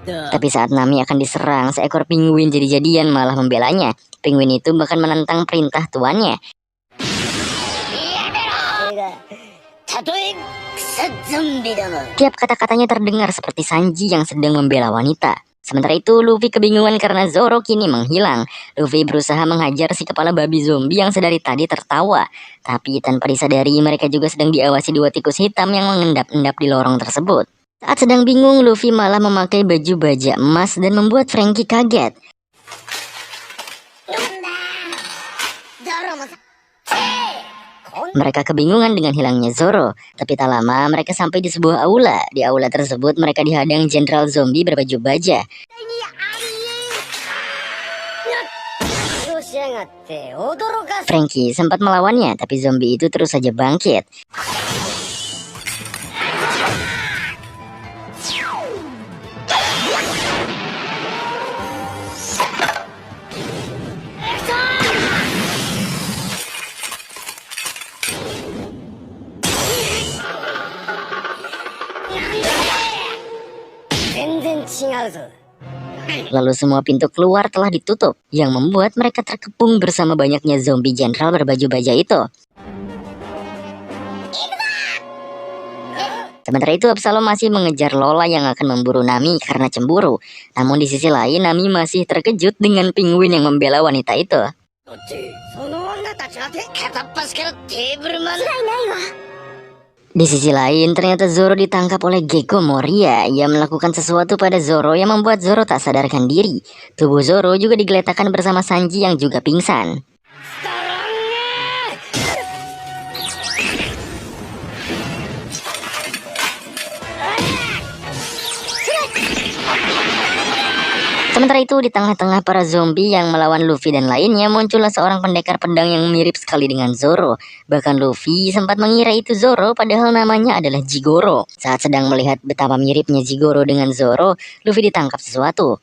Tapi saat Nami akan diserang, seekor penguin jadi-jadian malah membelanya. Penguin itu bahkan menentang perintah tuannya. Tiap kata-katanya terdengar seperti Sanji yang sedang membela wanita. Sementara itu Luffy kebingungan karena Zoro kini menghilang. Luffy berusaha menghajar si kepala babi zombie yang sedari tadi tertawa. Tapi tanpa disadari mereka juga sedang diawasi 2 tikus hitam yang mengendap-endap di lorong tersebut. Saat sedang bingung, Luffy malah memakai baju baja emas dan membuat Franky kaget. Mereka kebingungan dengan hilangnya Zoro, tapi tak lama mereka sampai di sebuah aula. Di aula tersebut mereka dihadang jenderal zombie berbaju baja. Franky sempat melawannya, tapi zombie itu terus saja bangkit. Lalu semua pintu keluar telah ditutup, yang membuat mereka terkepung bersama banyaknya zombie jenderal berbaju baja itu. Sementara itu Absalom masih mengejar Lola yang akan memburu Nami karena cemburu. Namun di sisi lain Nami masih terkejut dengan penguin yang membela wanita itu. Di sisi lain, ternyata Zoro ditangkap oleh Gekko Moria. Ia melakukan sesuatu pada Zoro yang membuat Zoro tak sadarkan diri. Tubuh Zoro juga digeletakkan bersama Sanji yang juga pingsan. Sementara itu di tengah-tengah para zombie yang melawan Luffy dan lainnya muncullah seorang pendekar pedang yang mirip sekali dengan Zoro. Bahkan Luffy sempat mengira itu Zoro padahal namanya adalah Jigoro. Saat sedang melihat betapa miripnya Jigoro dengan Zoro, Luffy ditangkap sesuatu.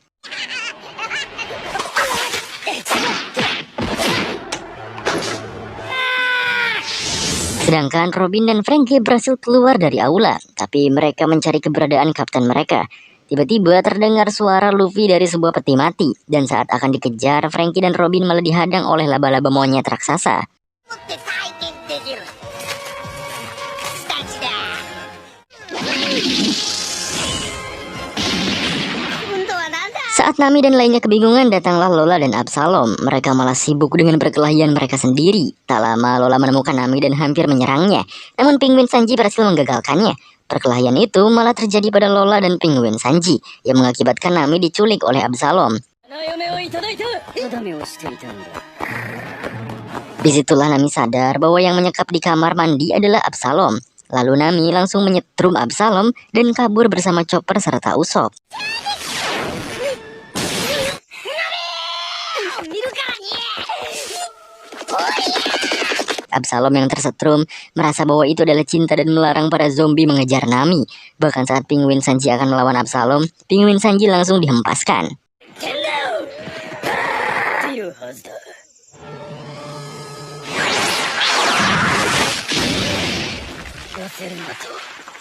Sedangkan Robin dan Franky berhasil keluar dari aula, tapi mereka mencari keberadaan kapten mereka. Tiba-tiba terdengar suara Luffy dari sebuah peti mati, dan saat akan dikejar, Franky dan Robin malah dihadang oleh laba-laba monyet raksasa. Saat Nami dan lainnya kebingungan, datanglah Lola dan Absalom. Mereka malah sibuk dengan perkelahian mereka sendiri. Tak lama Lola menemukan Nami dan hampir menyerangnya, namun penguin Sanji berhasil menggagalkannya. Perkelahian itu malah terjadi pada Lola dan penguin Sanji, yang mengakibatkan Nami diculik oleh Absalom. Disitulah Nami sadar bahwa yang menyekap di kamar mandi adalah Absalom. Lalu Nami langsung menyetrum Absalom dan kabur bersama Chopper serta Usopp. Absalom yang tersetrum merasa bahwa itu adalah cinta dan melarang para zombie mengejar Nami. Bahkan saat Penguin Sanji akan melawan Absalom, Penguin Sanji langsung dihempaskan.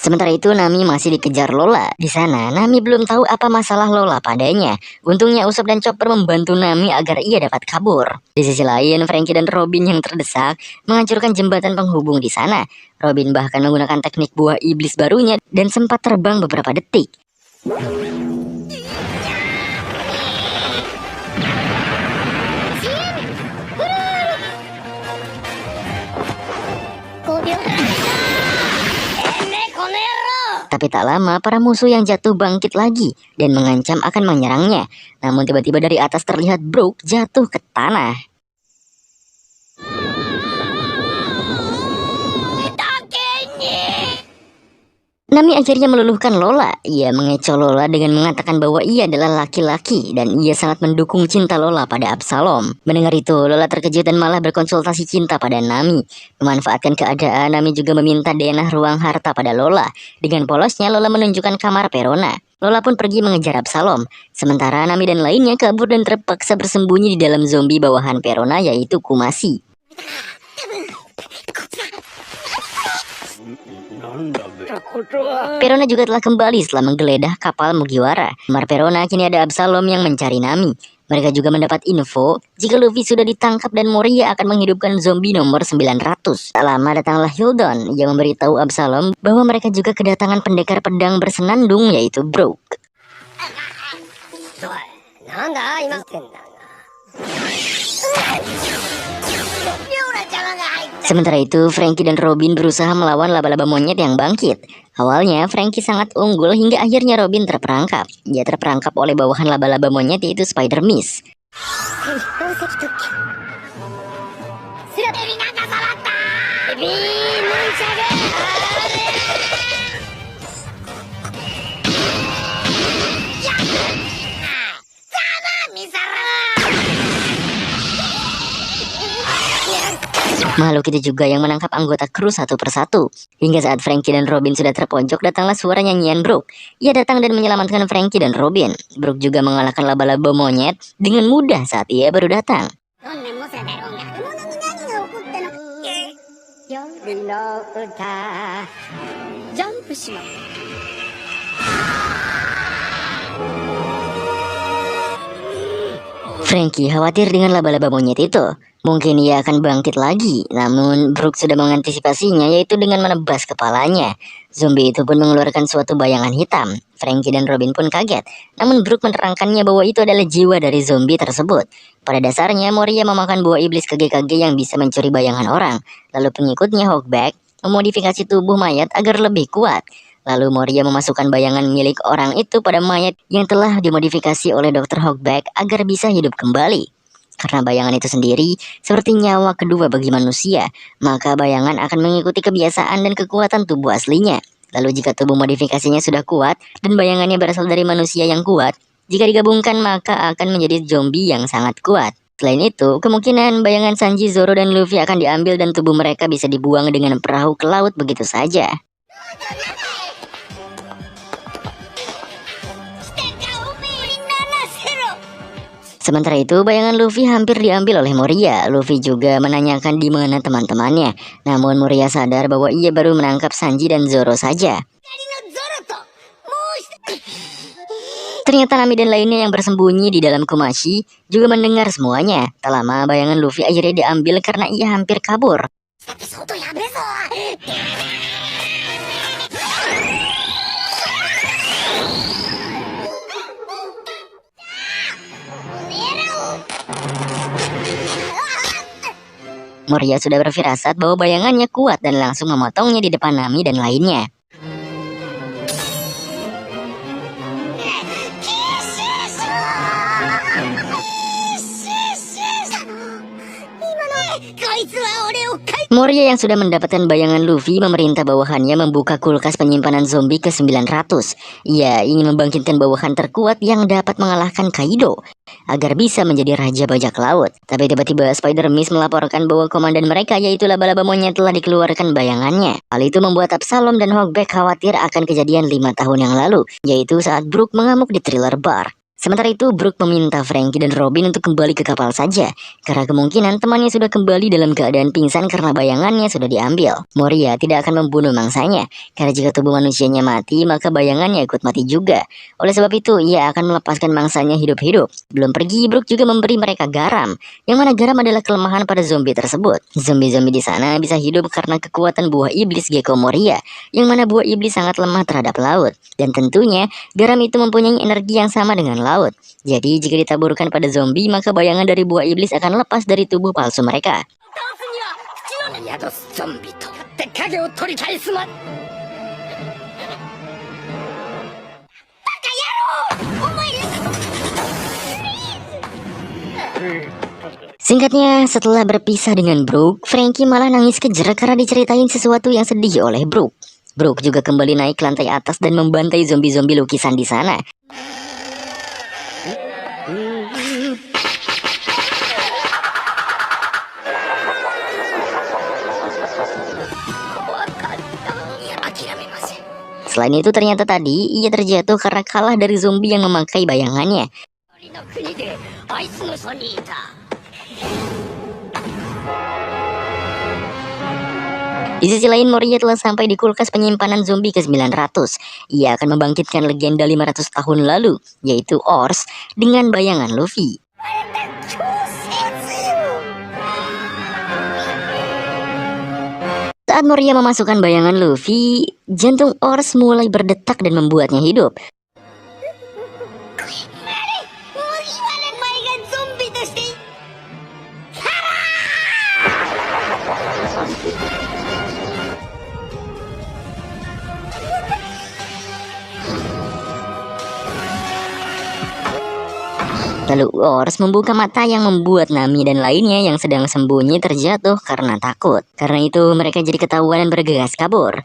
Sementara itu Nami masih dikejar Lola. Di sana Nami belum tahu apa masalah Lola padanya. Untungnya Usopp dan Chopper membantu Nami agar ia dapat kabur. Di sisi lain, Franky dan Robin yang terdesak menghancurkan jembatan penghubung di sana. Robin bahkan menggunakan teknik buah iblis barunya dan sempat terbang beberapa detik. Tapi tak lama para musuh yang jatuh bangkit lagi dan mengancam akan menyerangnya. Namun tiba-tiba dari atas terlihat Brook jatuh ke tanah. Nami akhirnya meluluhkan Lola. Ia mengecoh Lola dengan mengatakan bahwa ia adalah laki-laki dan ia sangat mendukung cinta Lola pada Absalom. Mendengar itu, Lola terkejut dan malah berkonsultasi cinta pada Nami. Memanfaatkan keadaan, Nami juga meminta denah ruang harta pada Lola. Dengan polosnya, Lola menunjukkan kamar Perona. Lola pun pergi mengejar Absalom. Sementara Nami dan lainnya kabur dan terpaksa bersembunyi di dalam zombie bawahan Perona, yaitu Kumasi. Perona juga telah kembali setelah menggeledah kapal Mugiwara. Kamar Perona kini ada Absalom yang mencari Nami. Mereka juga mendapat info jika Luffy sudah ditangkap dan Moria akan menghidupkan zombie nomor 900. Tak lama datanglah Hildon yang memberitahu Absalom bahwa mereka juga kedatangan pendekar pedang bersenandung, yaitu Brook. Sementara itu, Franky dan Robin berusaha melawan laba-laba monyet yang bangkit. Awalnya, Franky sangat unggul hingga akhirnya Robin terperangkap. Dia terperangkap oleh bawahan laba-laba monyet, yaitu Spider Mist. Makhluk itu juga yang menangkap anggota kru satu persatu. Hingga saat Franky dan Robin sudah terpojok, datanglah suara nyanyian Brook. Ia datang dan menyelamatkan Franky dan Robin. Brook juga mengalahkan laba-laba monyet dengan mudah saat ia baru datang. Franky khawatir dengan laba-laba monyet itu. Mungkin ia akan bangkit lagi, namun Brook sudah mengantisipasinya, yaitu dengan menebas kepalanya. Zombie itu pun mengeluarkan suatu bayangan hitam. Franky dan Robin pun kaget, namun Brook menerangkannya bahwa itu adalah jiwa dari zombie tersebut. Pada dasarnya, Moria memakan buah iblis kage-kage yang bisa mencuri bayangan orang. Lalu pengikutnya Hawkback memodifikasi tubuh mayat agar lebih kuat. Lalu Moria memasukkan bayangan milik orang itu pada mayat yang telah dimodifikasi oleh Dr. Hawkback agar bisa hidup kembali. Karena bayangan itu sendiri seperti nyawa kedua bagi manusia, maka bayangan akan mengikuti kebiasaan dan kekuatan tubuh aslinya. Lalu jika tubuh modifikasinya sudah kuat dan bayangannya berasal dari manusia yang kuat, jika digabungkan maka akan menjadi zombie yang sangat kuat. Selain itu, kemungkinan bayangan Sanji, Zoro, dan Luffy akan diambil dan tubuh mereka bisa dibuang dengan perahu ke laut begitu saja. Sementara itu, bayangan Luffy hampir diambil oleh Moria. Luffy juga menanyakan di mana teman-temannya. Namun Moria sadar bahwa ia baru menangkap Sanji dan Zoro saja. Ternyata Nami dan lainnya yang bersembunyi di dalam Kumashi juga mendengar semuanya. Tak lama bayangan Luffy akhirnya diambil karena ia hampir kabur. Moria sudah berfirasat bahwa bayangannya kuat dan langsung memotongnya di depan Nami dan lainnya. Moria yang sudah mendapatkan bayangan Luffy memerintah bawahannya membuka kulkas penyimpanan zombie ke 900. Ia ingin membangkitkan bawahan terkuat yang dapat mengalahkan Kaido agar bisa menjadi raja bajak laut. Tapi tiba-tiba Spider Mist melaporkan bahwa komandan mereka yaitu laba-laba monyet telah dikeluarkan bayangannya. Hal itu membuat Absalom dan Hawkback khawatir akan kejadian 5 tahun yang lalu, yaitu saat Brook mengamuk di Thriller Bar. Sementara itu, Brook meminta Franky dan Robin untuk kembali ke kapal saja, karena kemungkinan temannya sudah kembali dalam keadaan pingsan karena bayangannya sudah diambil. Moria tidak akan membunuh mangsanya, karena jika tubuh manusianya mati, maka bayangannya ikut mati juga. Oleh sebab itu, ia akan melepaskan mangsanya hidup-hidup. Sebelum pergi, Brook juga memberi mereka garam, yang mana garam adalah kelemahan pada zombie tersebut. Zombie-zombie di sana bisa hidup karena kekuatan buah iblis Gecko Moria, yang mana buah iblis sangat lemah terhadap laut. Dan tentunya, garam itu mempunyai energi yang sama dengan laut. Jadi jika ditaburkan pada zombie, maka bayangan dari buah iblis akan lepas dari tubuh palsu mereka. Singkatnya, setelah berpisah dengan Brook, Franky malah nangis kejer karena diceritain sesuatu yang sedih oleh Brook. Brook juga kembali naik ke lantai atas dan membantai zombie-zombie lukisan di sana. Selain itu ternyata tadi ia terjatuh karena kalah dari zombie yang memakai bayangannya. Di sisi lain, Moria telah sampai di kulkas penyimpanan zombie ke 900. Ia akan membangkitkan legenda 500 tahun lalu, yaitu Ors, dengan bayangan Luffy. Saat Moria memasukkan bayangan Luffy, jantung Ors mulai berdetak dan membuatnya hidup. Lalu Ors membuka mata yang membuat Nami dan lainnya yang sedang sembunyi terjatuh karena takut. Karena itu mereka jadi ketahuan dan bergegas kabur.